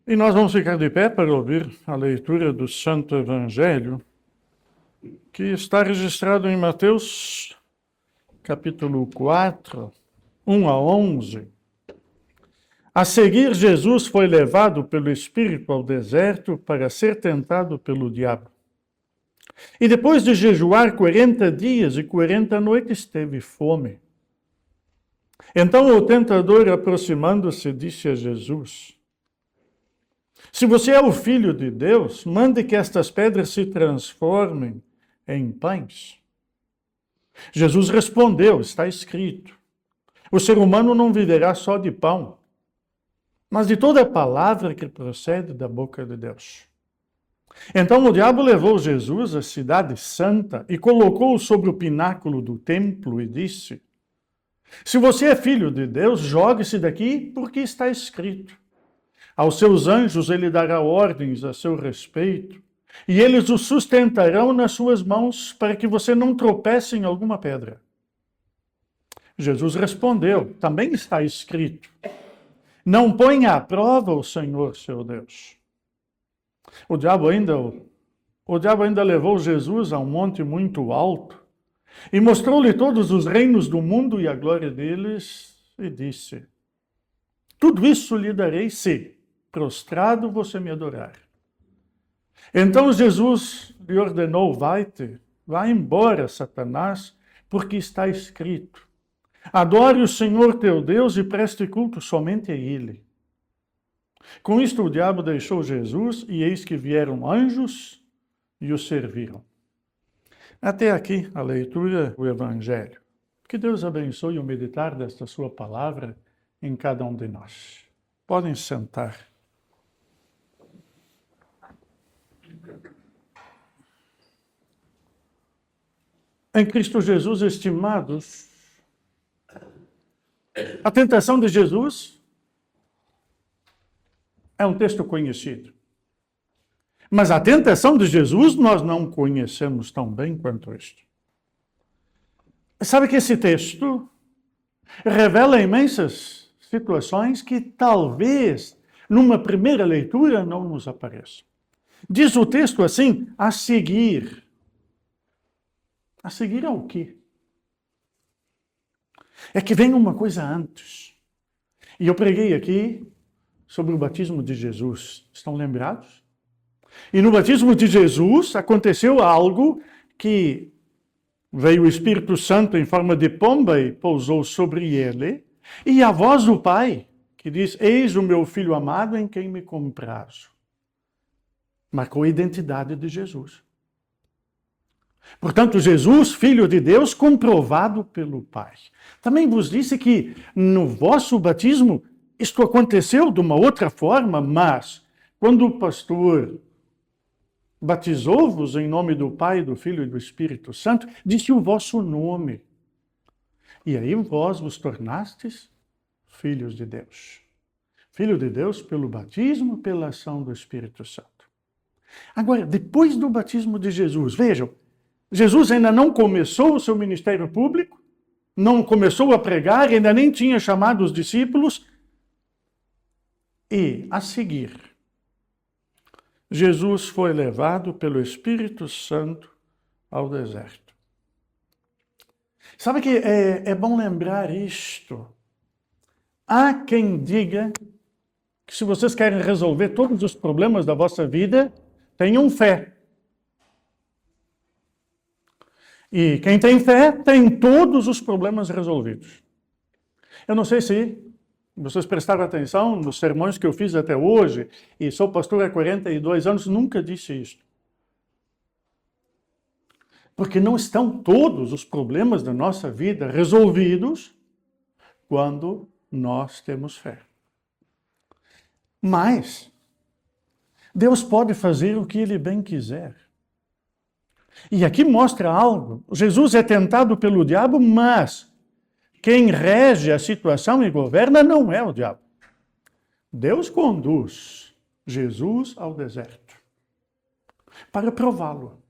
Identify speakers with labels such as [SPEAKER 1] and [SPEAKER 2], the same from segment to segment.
[SPEAKER 1] E nós vamos ficar de pé para ouvir a leitura do Santo Evangelho, que está registrado em Mateus, capítulo 4, 1 a 11. A seguir, Jesus foi levado pelo Espírito ao deserto para ser tentado pelo diabo. E depois de jejuar 40 dias e 40 noites, teve fome. Então o tentador, aproximando-se, disse a Jesus: Se você é o Filho de Deus, mande que estas pedras se transformem em pães. Jesus respondeu: está escrito, o ser humano não viverá só de pão, mas de toda a palavra que procede da boca de Deus. Então o diabo levou Jesus à cidade santa e colocou-o sobre o pináculo do templo e disse: Se você é filho de Deus, jogue-se daqui, porque está escrito: aos seus anjos ele dará ordens a seu respeito, e eles o sustentarão nas suas mãos, para que você não tropece em alguma pedra. Jesus respondeu: também está escrito: não ponha à prova o Senhor, seu Deus. O diabo ainda levou Jesus a um monte muito alto e mostrou-lhe todos os reinos do mundo e a glória deles, e disse: tudo isso lhe darei se, prostrado, você me adorar. Então Jesus lhe ordenou: vai embora, Satanás, porque está escrito: adore o Senhor teu Deus e preste culto somente a Ele. Com isto o diabo deixou Jesus, e eis que vieram anjos e o serviram. Até aqui a leitura do Evangelho. Que Deus abençoe o meditar desta sua palavra em cada um de nós. Podem sentar. Em Cristo Jesus, estimados, a tentação de Jesus é um texto conhecido. Mas a tentação de Jesus nós não conhecemos tão bem quanto este. Sabe que esse texto revela imensas situações que talvez numa primeira leitura não nos apareçam. Diz o texto assim: a seguir. A seguir ao quê? É que vem uma coisa antes. E eu preguei aqui sobre o batismo de Jesus. Estão lembrados? E no batismo de Jesus aconteceu algo que veio o Espírito Santo em forma de pomba e pousou sobre ele. E a voz do Pai, que diz: eis o meu Filho amado em quem me comprazo. Marcou a identidade de Jesus. Portanto, Jesus, Filho de Deus, comprovado pelo Pai. Também vos disse que no vosso batismo isto aconteceu de uma outra forma, mas quando o pastor batizou-vos em nome do Pai, do Filho e do Espírito Santo, disse o vosso nome. E aí vós vos tornastes filhos de Deus. Filho de Deus pelo batismo, pela ação do Espírito Santo. Agora, depois do batismo de Jesus, vejam, Jesus ainda não começou o seu ministério público, não começou a pregar, ainda nem tinha chamado os discípulos. E, a seguir, Jesus foi levado pelo Espírito Santo ao deserto. Sabe que é bom lembrar isto? Há quem diga que se vocês querem resolver todos os problemas da vossa vida, tenham fé. E quem tem fé tem todos os problemas resolvidos. Eu não sei se vocês prestaram atenção nos sermões que eu fiz até hoje, e sou pastor há 42 anos, nunca disse isto. Porque não estão todos os problemas da nossa vida resolvidos quando nós temos fé. Mas Deus pode fazer o que Ele bem quiser. E aqui mostra algo. Jesus é tentado pelo diabo, mas quem rege a situação e governa não é o diabo. Deus conduz Jesus ao deserto para prová-lo.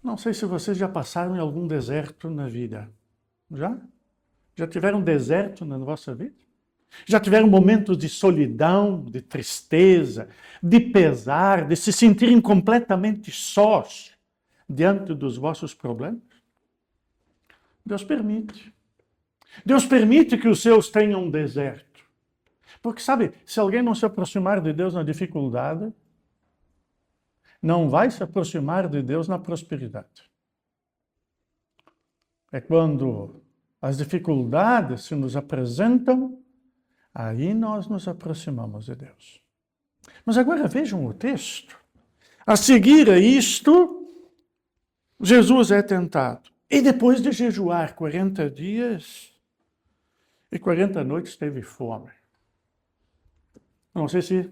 [SPEAKER 1] Não sei se vocês já passaram em algum deserto na vida. Já? Já tiveram deserto na vossa vida? Já tiveram momentos de solidão, de tristeza, de pesar, de se sentirem completamente sós diante dos vossos problemas? Deus permite. Deus permite que os seus tenham um deserto. Porque, sabe, se alguém não se aproximar de Deus na dificuldade, não vai se aproximar de Deus na prosperidade. É quando as dificuldades se nos apresentam, aí nós nos aproximamos de Deus. Mas agora vejam o texto. A seguir a isto, Jesus é tentado. E depois de jejuar 40 dias e 40 noites, teve fome. Não sei se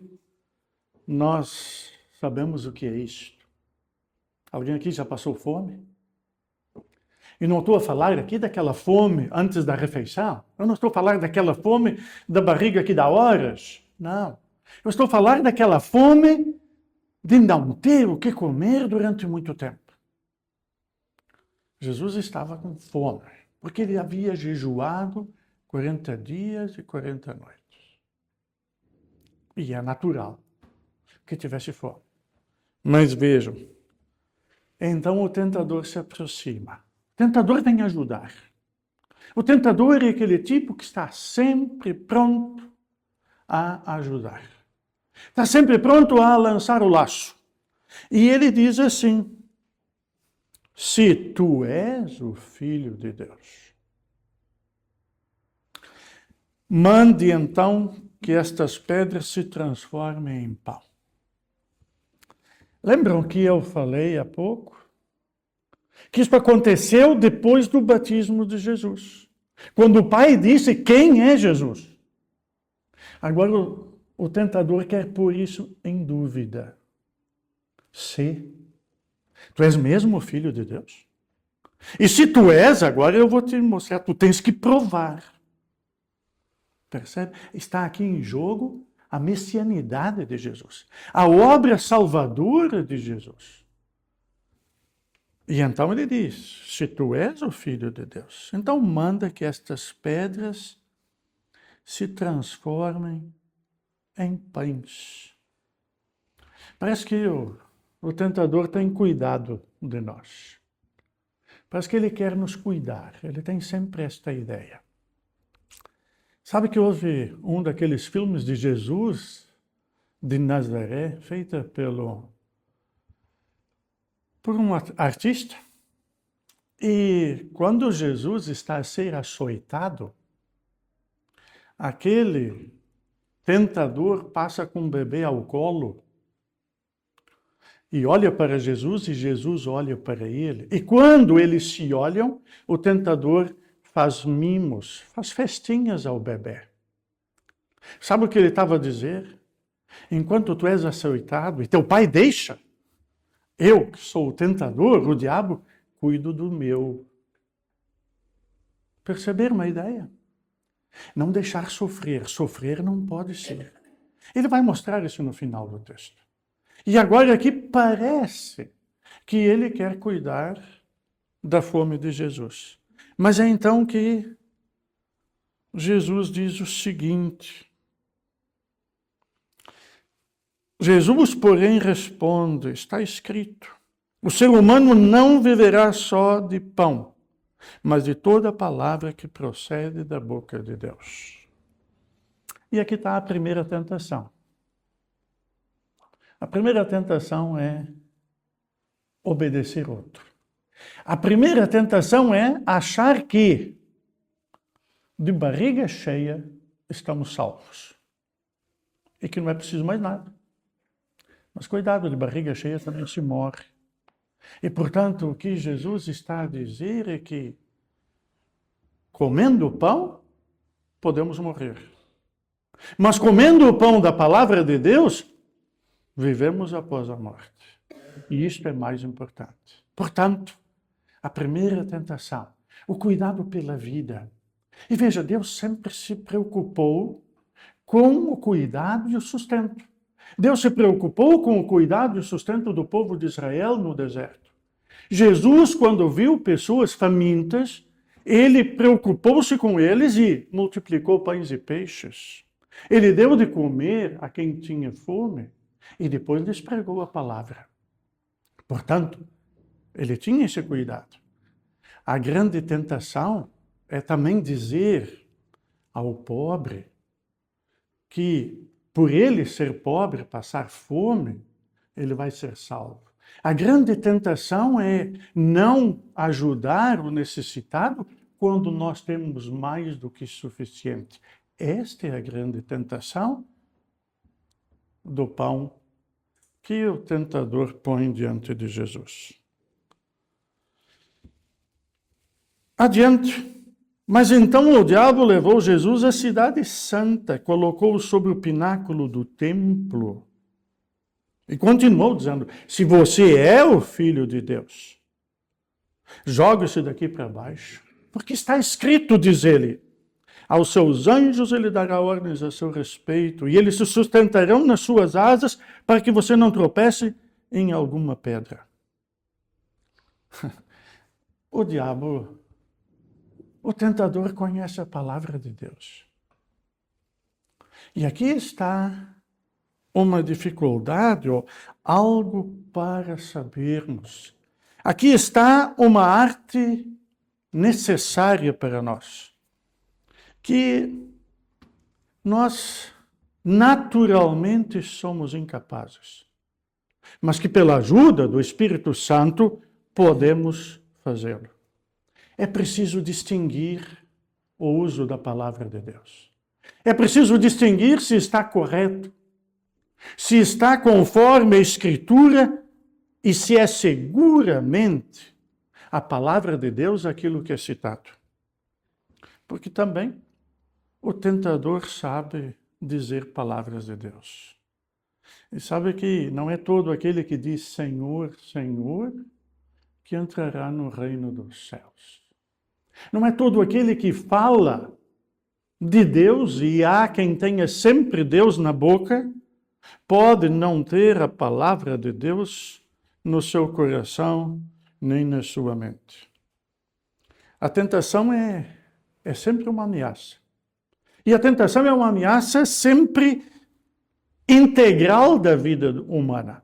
[SPEAKER 1] nós sabemos o que é isto. Alguém aqui já passou fome? E não estou a falar aqui daquela fome antes da refeição. Eu não estou a falar daquela fome da barriga que dá horas. Não. Eu estou a falar daquela fome de não ter o que comer durante muito tempo. Jesus estava com fome, porque ele havia jejuado 40 dias e 40 noites. E é natural que tivesse fome. Mas vejam, então o tentador se aproxima. O tentador vem ajudar. O tentador é aquele tipo que está sempre pronto a ajudar. Está sempre pronto a lançar o laço. E ele diz assim: se tu és o Filho de Deus, mande então que estas pedras se transformem em pão. Lembram que eu falei há pouco? Que isso aconteceu depois do batismo de Jesus. Quando o Pai disse quem é Jesus. Agora o tentador quer pôr isso em dúvida. Se tu és mesmo o Filho de Deus? E se tu és, agora eu vou te mostrar, tu tens que provar. Percebe? Está aqui em jogo a messianidade de Jesus. A obra salvadora de Jesus. E então ele diz, se tu és o Filho de Deus, então manda que estas pedras se transformem em pães. Parece que o tentador tem cuidado de nós. Parece que ele quer nos cuidar. Ele tem sempre esta ideia. Sabe que houve um daqueles filmes de Jesus de Nazaré, feita por um artista? E quando Jesus está a ser açoitado, aquele tentador passa com um bebê ao colo e olha para Jesus e Jesus olha para ele. E quando eles se olham, o tentador faz mimos, faz festinhas ao bebê. Sabe o que ele estava a dizer? Enquanto tu és açoitado e teu pai deixa, eu, que sou o tentador, o diabo, cuido do meu. Perceberam uma ideia? Não deixar sofrer. Sofrer não pode ser. Ele vai mostrar isso no final do texto. E agora aqui parece que ele quer cuidar da fome de Jesus. Mas é então que Jesus diz o seguinte. Jesus, porém, responde, está escrito, o ser humano não viverá só de pão, mas de toda palavra que procede da boca de Deus. E aqui está a primeira tentação. A primeira tentação é obedecer outro. A primeira tentação é achar que de barriga cheia estamos salvos. E que não é preciso mais nada. Mas cuidado, de barriga cheia também se morre. E, portanto, o que Jesus está a dizer é que, comendo o pão, podemos morrer. Mas comendo o pão da palavra de Deus, vivemos após a morte. E isto é mais importante. Portanto, a primeira tentação, o cuidado pela vida. E veja, Deus sempre se preocupou com o cuidado e o sustento. Deus se preocupou com o cuidado e o sustento do povo de Israel no deserto. Jesus, quando viu pessoas famintas, Ele preocupou-se com eles e multiplicou pães e peixes. Ele deu de comer a quem tinha fome e depois lhes pregou a palavra. Portanto, ele tinha esse cuidado. A grande tentação é também dizer ao pobre que, por ele ser pobre, passar fome, ele vai ser salvo. A grande tentação é não ajudar o necessitado quando nós temos mais do que suficiente. Esta é a grande tentação do pão que o tentador põe diante de Jesus. Adiante. Mas então o diabo levou Jesus à cidade santa, colocou-o sobre o pináculo do templo e continuou dizendo: se você é o Filho de Deus, jogue-se daqui para baixo, porque está escrito, diz ele, aos seus anjos ele dará ordens a seu respeito e eles se sustentarão nas suas asas para que você não tropece em alguma pedra. O diabo, o tentador, conhece a palavra de Deus. E aqui está uma dificuldade, ou algo para sabermos. Aqui está uma arte necessária para nós, que nós naturalmente somos incapazes, mas que pela ajuda do Espírito Santo podemos fazê-lo. É preciso distinguir o uso da palavra de Deus. É preciso distinguir se está correto, se está conforme a Escritura e se é seguramente a palavra de Deus aquilo que é citado. Porque também o tentador sabe dizer palavras de Deus. E sabe que não é todo aquele que diz Senhor, Senhor, que entrará no reino dos céus. Não é todo aquele que fala de Deus, e há quem tenha sempre Deus na boca, pode não ter a palavra de Deus no seu coração, nem na sua mente. A tentação é sempre uma ameaça. E a tentação é uma ameaça sempre integral da vida humana.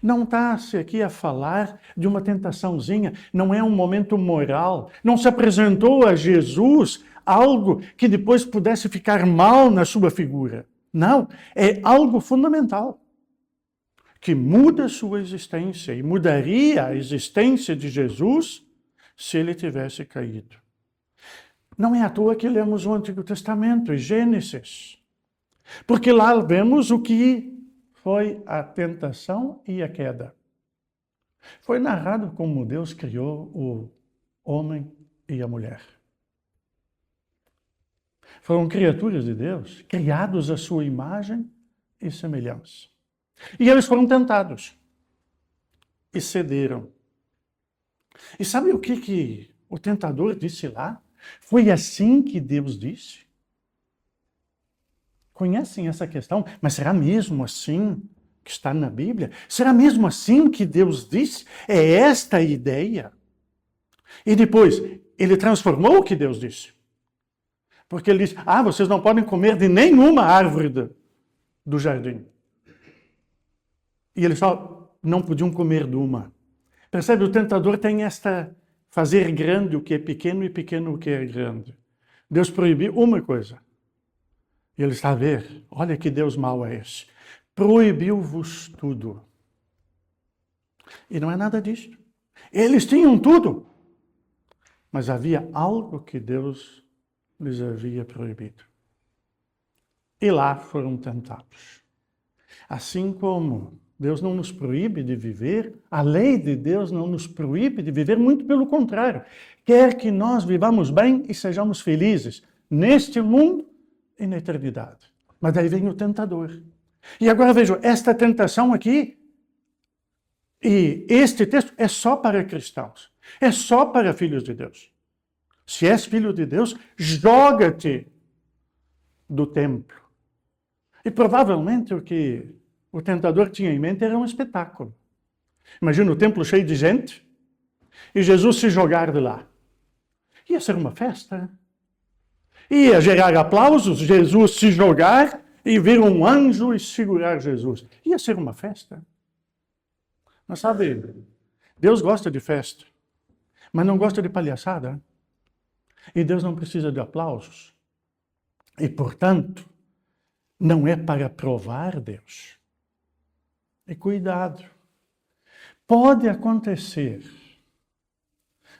[SPEAKER 1] Não está-se aqui a falar de uma tentaçãozinha, não é um momento moral. Não se apresentou a Jesus algo que depois pudesse ficar mal na sua figura. Não, é algo fundamental, que muda a sua existência e mudaria a existência de Jesus se ele tivesse caído. Não é à toa que lemos o Antigo Testamento, em Gênesis, porque lá vemos o que foi a tentação e a queda. Foi narrado como Deus criou o homem e a mulher. Foram criaturas de Deus, criados à sua imagem e semelhança. E eles foram tentados e cederam. E sabe o que o tentador disse lá? Foi assim que Deus disse? Conhecem essa questão? Mas será mesmo assim que está na Bíblia? Será mesmo assim que Deus disse? É esta a ideia? E depois, ele transformou o que Deus disse. Porque ele disse, vocês não podem comer de nenhuma árvore do jardim. E eles só não podiam comer de uma. Percebe? O tentador tem esta fazer grande o que é pequeno e pequeno o que é grande. Deus proibiu uma coisa. E ele está a ver, olha que Deus mau é esse. Proibiu-vos tudo. E não é nada disto. Eles tinham tudo. Mas havia algo que Deus lhes havia proibido. E lá foram tentados. Assim como Deus não nos proíbe de viver, a lei de Deus não nos proíbe de viver, muito pelo contrário. Quer que nós vivamos bem e sejamos felizes neste mundo e na eternidade. Mas daí vem o tentador. E agora vejam, esta tentação aqui, e este texto é só para cristãos. É só para filhos de Deus. Se és filho de Deus, joga-te do templo. E provavelmente o que o tentador tinha em mente era um espetáculo. Imagina o templo cheio de gente e Jesus se jogar de lá. Ia ser uma festa. Ia gerar aplausos, Jesus se jogar e vir um anjo e segurar Jesus. Ia ser uma festa. Mas sabe, Deus gosta de festa, mas não gosta de palhaçada. E Deus não precisa de aplausos. E, portanto, não é para provar Deus. E cuidado. Pode acontecer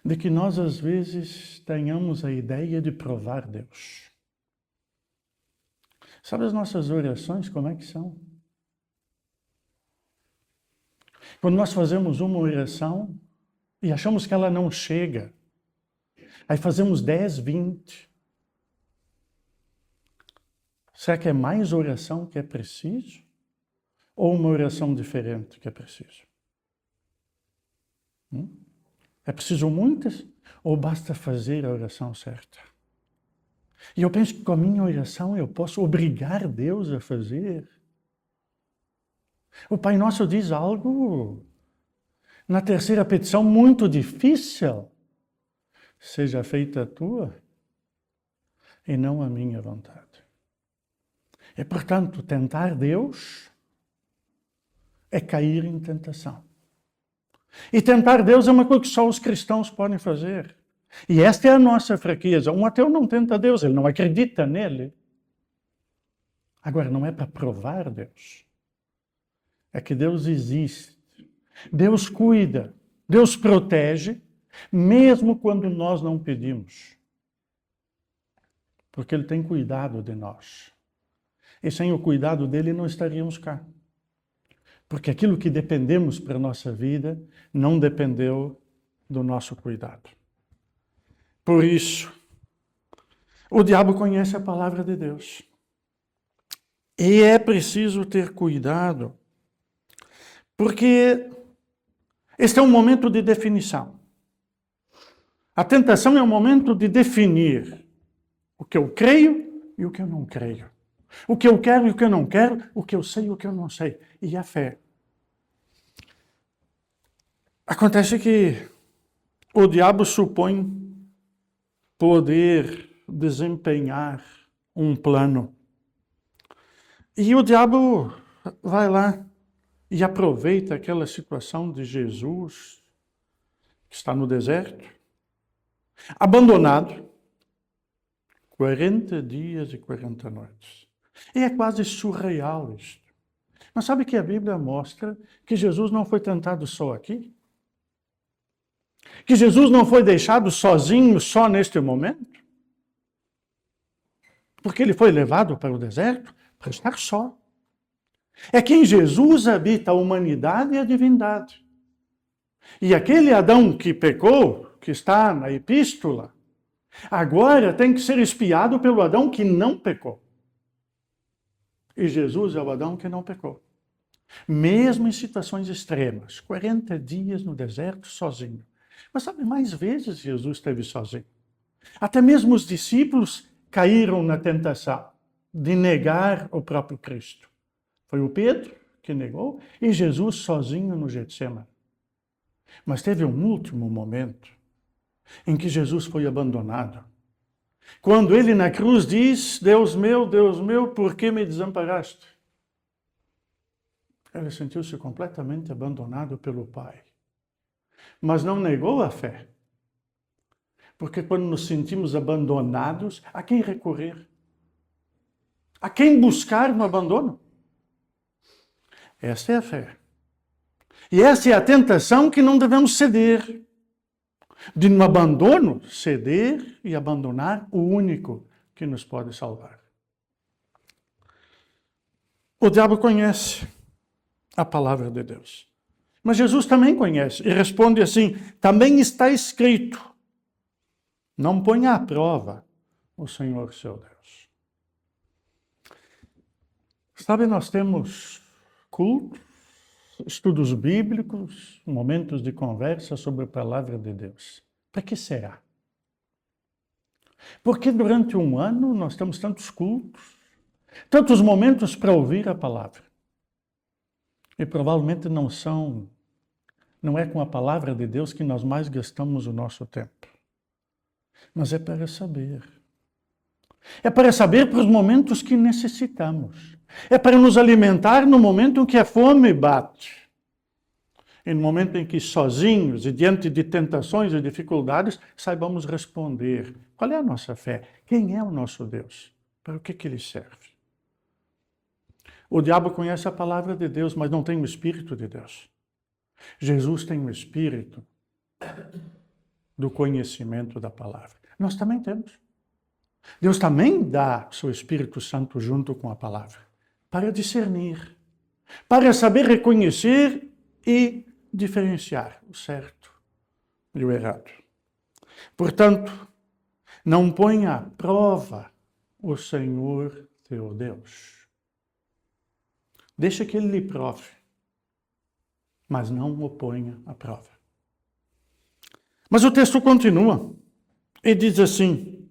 [SPEAKER 1] de que nós, às vezes, tenhamos a ideia de provar Deus. Sabe as nossas orações, como é que são? Quando nós fazemos uma oração e achamos que ela não chega, aí fazemos 10, 20. Será que é mais oração que é preciso? Ou uma oração diferente que é preciso? É preciso muitas? Ou basta fazer a oração certa? E eu penso que com a minha oração eu posso obrigar Deus a fazer. O Pai Nosso diz algo na terceira petição muito difícil. Seja feita a tua e não a minha vontade. E, portanto, tentar Deus é cair em tentação. E tentar Deus é uma coisa que só os cristãos podem fazer. E esta é a nossa fraqueza. Um ateu não tenta Deus, ele não acredita nele. Agora, não é para provar Deus. É que Deus existe. Deus cuida. Deus protege, mesmo quando nós não pedimos. Porque Ele tem cuidado de nós. E sem o cuidado dele, não estaríamos cá. Porque aquilo que dependemos para a nossa vida não dependeu do nosso cuidado. Por isso, o diabo conhece a palavra de Deus. E é preciso ter cuidado, porque este é um momento de definição. A tentação é um momento de definir o que eu creio e o que eu não creio. O que eu quero e o que eu não quero, o que eu sei e o que eu não sei. E a fé. Acontece que o diabo supõe poder desempenhar um plano. E o diabo vai lá e aproveita aquela situação de Jesus, que está no deserto, abandonado, 40 dias e 40 noites. E é quase surreal isto. Mas sabe que a Bíblia mostra que Jesus não foi tentado só aqui? Que Jesus não foi deixado sozinho só neste momento? Porque ele foi levado para o deserto para estar só. É que em Jesus habita a humanidade e a divindade. E aquele Adão que pecou, que está na epístola, agora tem que ser espiado pelo Adão que não pecou. E Jesus é o Adão que não pecou. Mesmo em situações extremas, 40 dias no deserto sozinho. Mas sabe, mais vezes Jesus esteve sozinho. Até mesmo os discípulos caíram na tentação de negar o próprio Cristo. Foi o Pedro que negou e Jesus sozinho no Getsemane. Mas teve um último momento em que Jesus foi abandonado. Quando ele na cruz diz, Deus meu, por que me desamparaste? Ele sentiu-se completamente abandonado pelo Pai. Mas não negou a fé. Porque quando nos sentimos abandonados, a quem recorrer? A quem buscar no abandono? Essa é a fé. E essa é a tentação que não devemos ceder. De no abandono, ceder e abandonar o único que nos pode salvar. O diabo conhece a palavra de Deus. Mas Jesus também conhece e responde assim, também está escrito, não ponha à prova o Senhor seu Deus. Sabe, nós temos cultos, estudos bíblicos, momentos de conversa sobre a palavra de Deus. Para que será? Porque durante um ano nós temos tantos cultos, tantos momentos para ouvir a palavra. E provavelmente não é com a palavra de Deus que nós mais gastamos o nosso tempo. mas é para saber. É para saber para os momentos que necessitamos. É para nos alimentar no momento em que a fome bate. E no momento em que sozinhos e diante de tentações e dificuldades, saibamos responder. Qual é a nossa fé? Quem é o nosso Deus? Para o que ele serve? O diabo conhece a palavra de Deus, mas não tem o Espírito de Deus. Jesus tem o Espírito do conhecimento da palavra. Nós também temos. Deus também dá o seu Espírito Santo junto com a palavra, para discernir, para saber reconhecer e diferenciar o certo e o errado. Portanto, não ponha à prova o Senhor teu Deus. Deixa que ele lhe prove, mas não o ponha à prova. Mas o texto continua e diz assim: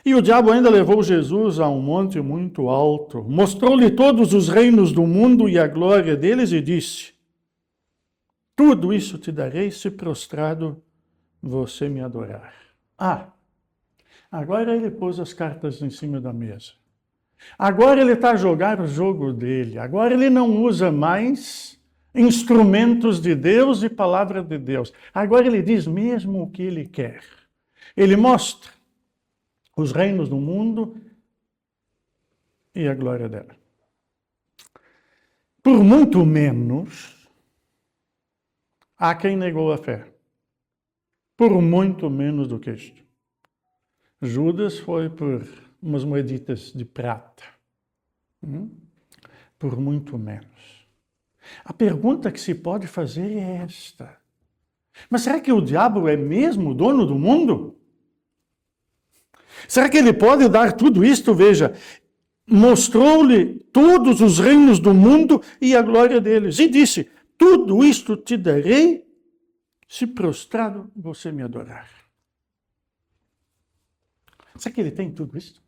[SPEAKER 1] e o diabo ainda levou Jesus a um monte muito alto, mostrou-lhe todos os reinos do mundo e a glória deles e disse: tudo isso te darei se prostrado você me adorar. Agora ele pôs as cartas em cima da mesa. Agora ele está a jogar o jogo dele. Agora ele não usa mais instrumentos de Deus e palavra de Deus. Agora ele diz mesmo o que ele quer. Ele mostra os reinos do mundo e a glória dela. Por muito menos, há quem negou a fé. Por muito menos do que isto. Judas foi por umas moeditas de prata. Por muito menos. A pergunta que se pode fazer é esta: mas será que o diabo é mesmo o dono do mundo? Será que ele pode dar tudo isto? Veja, mostrou-lhe todos os reinos do mundo e a glória deles. E disse: tudo isto te darei se prostrado você me adorar. Será que ele tem tudo isso?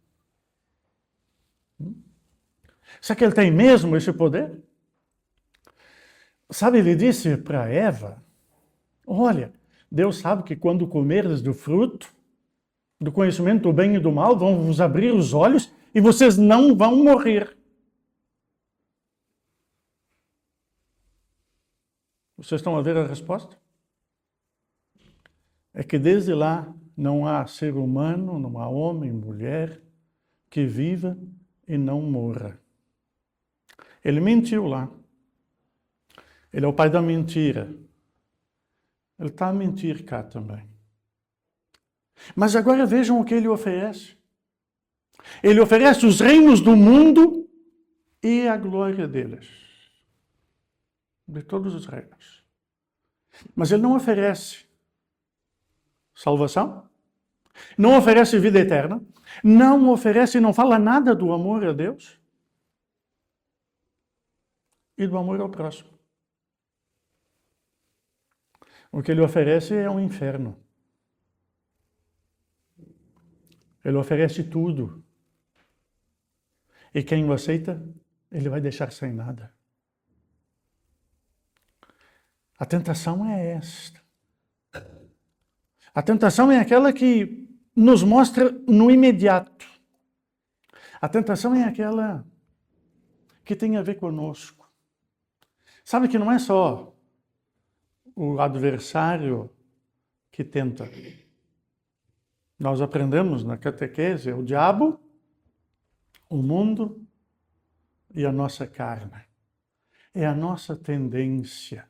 [SPEAKER 1] Será que ele tem mesmo esse poder? Sabe, ele disse para Eva: olha, Deus sabe que quando comeres do fruto, do conhecimento do bem e do mal, vão vos abrir os olhos e vocês não vão morrer. Vocês estão a ver a resposta? É que desde lá não há ser humano, não há homem, mulher, que viva e não morra. Ele mentiu lá. Ele é o pai da mentira. Ele está a mentir cá também. Mas agora vejam o que ele oferece. Ele oferece os reinos do mundo e a glória deles. De todos os reinos. Mas ele não oferece salvação, não oferece vida eterna, não oferece, não fala nada do amor a Deus e do amor ao próximo. O que ele oferece é um inferno. Ele oferece tudo. E quem o aceita, ele vai deixar sem nada. A tentação é esta. A tentação é aquela que nos mostra no imediato. A tentação é aquela que tem a ver conosco. Sabe que não é só o adversário que tenta. Nós aprendemos na catequese o diabo, o mundo e a nossa carne. É a nossa tendência.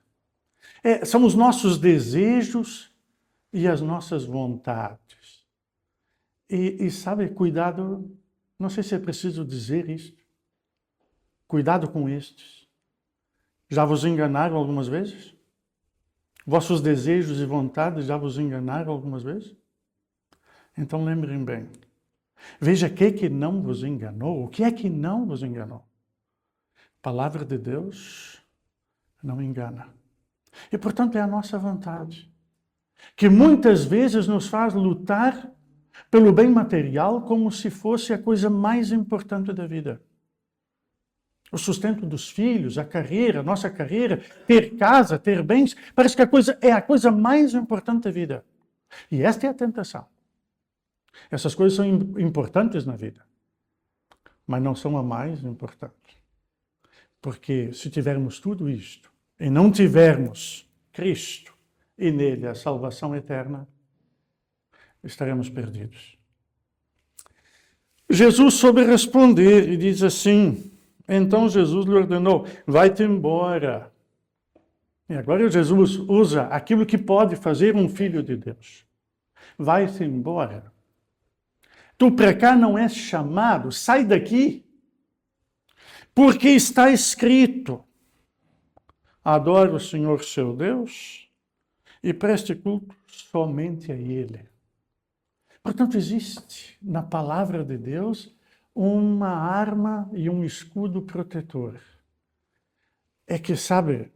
[SPEAKER 1] São os nossos desejos e as nossas vontades. E sabe, cuidado, não sei se é preciso dizer isto. Cuidado com estes. Já vos enganaram algumas vezes? Vossos desejos e vontades já vos enganaram algumas vezes? Então lembrem bem. Veja o que não vos enganou. O que é que não vos enganou? A palavra de Deus não engana. E, portanto, é a nossa vontade, que muitas vezes nos faz lutar pelo bem material como se fosse a coisa mais importante da vida. O sustento dos filhos, a carreira, a nossa carreira, ter casa, ter bens, parece que é a coisa mais importante da vida. E esta é a tentação. Essas coisas são importantes na vida, mas não são a mais importante. Porque se tivermos tudo isto e não tivermos Cristo e nele a salvação eterna, estaremos perdidos. Jesus soube responder e diz assim, então Jesus lhe ordenou, vai-te embora. E agora Jesus usa aquilo que pode fazer um filho de Deus. Vai-te embora. Tu para cá não és chamado, sai daqui. Porque está escrito, adore o Senhor seu Deus e preste culto somente a Ele. Portanto, existe na palavra de Deus uma arma e um escudo protetor. É que, sabe,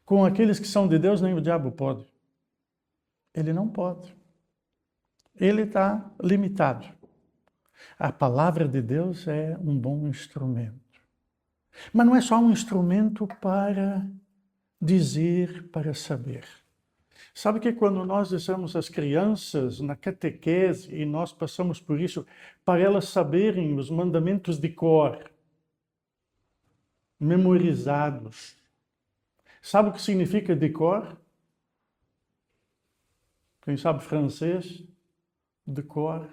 [SPEAKER 1] com aqueles que são de Deus, nem o diabo pode. Ele não pode. Ele está limitado. A palavra de Deus é um bom instrumento. Mas não é só um instrumento para dizer, para saber. Sabe que quando nós deixamos as crianças na catequese e nós passamos por isso, para elas saberem os mandamentos de cor, memorizados. Sabe o que significa de cor? Quem sabe francês? De cor.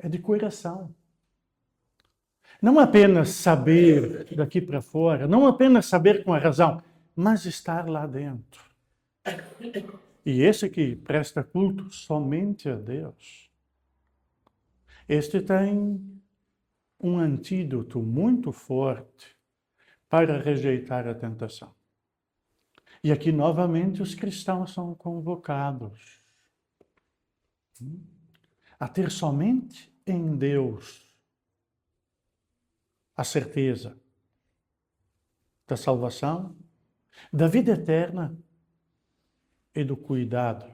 [SPEAKER 1] É de coração. Não apenas saber daqui para fora, não apenas saber com a razão, mas estar lá dentro. E esse que presta culto somente a Deus, este tem um antídoto muito forte para rejeitar a tentação. E aqui novamente os cristãos são convocados a ter somente em Deus a certeza da salvação, da vida eterna e do cuidado.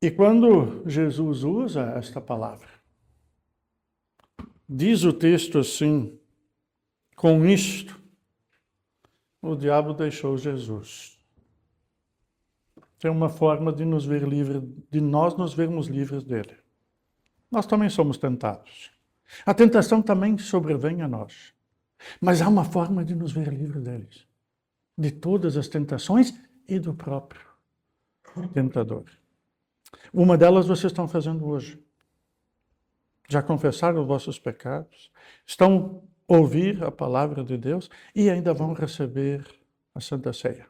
[SPEAKER 1] E quando Jesus usa esta palavra, diz o texto assim, com isto, o diabo deixou Jesus. Tem uma forma de nos ver livre, de nós nos vermos livres dele. Nós também somos tentados. A tentação também sobrevém a nós. Mas há uma forma de nos ver livres deles. De todas as tentações e do próprio tentador. Uma delas vocês estão fazendo hoje. Já confessaram os vossos pecados, estão a ouvir a palavra de Deus e ainda vão receber a Santa Ceia.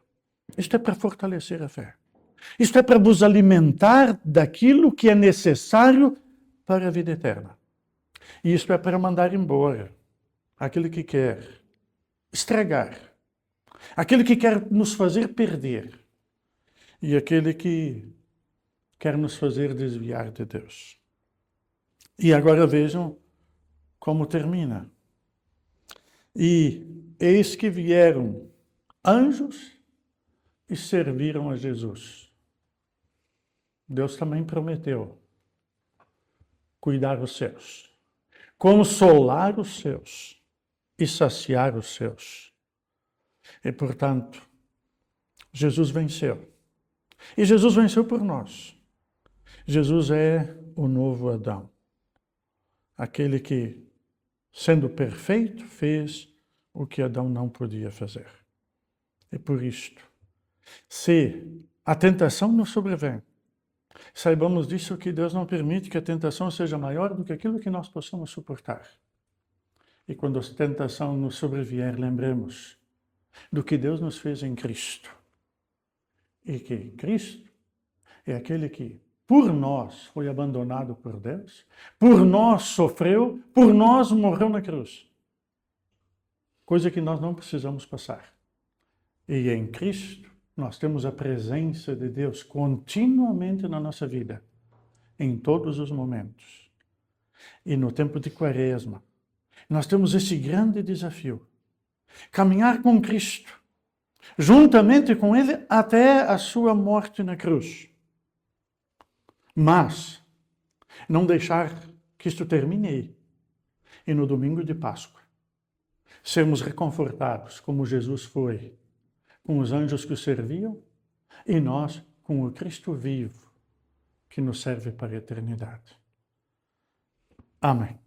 [SPEAKER 1] Isto é para fortalecer a fé. Isto é para vos alimentar daquilo que é necessário para a vida eterna. E isto é para mandar embora aquele que quer estragar, aquele que quer nos fazer perder e aquele que quer nos fazer desviar de Deus. E agora vejam como termina. E eis que vieram anjos e serviram a Jesus. Deus também prometeu cuidar dos seus, consolar os seus e saciar os seus. E, portanto, Jesus venceu. E Jesus venceu por nós. Jesus é o novo Adão. Aquele que, sendo perfeito, fez o que Adão não podia fazer. E por isto, se a tentação nos sobrevém, saibamos disso que Deus não permite que a tentação seja maior do que aquilo que nós possamos suportar. E quando a tentação nos sobrevier, lembremos do que Deus nos fez em Cristo. E que Cristo é aquele que, por nós, foi abandonado por Deus, por nós sofreu, por nós morreu na cruz. Coisa que nós não precisamos passar. E em Cristo, nós temos a presença de Deus continuamente na nossa vida, em todos os momentos. E no tempo de Quaresma, nós temos esse grande desafio: caminhar com Cristo, juntamente com Ele até a sua morte na cruz. Mas não deixar que isto termine aí. E no domingo de Páscoa, sermos reconfortados como Jesus foi, com os anjos que o serviam, e nós com o Cristo vivo, que nos serve para a eternidade. Amém.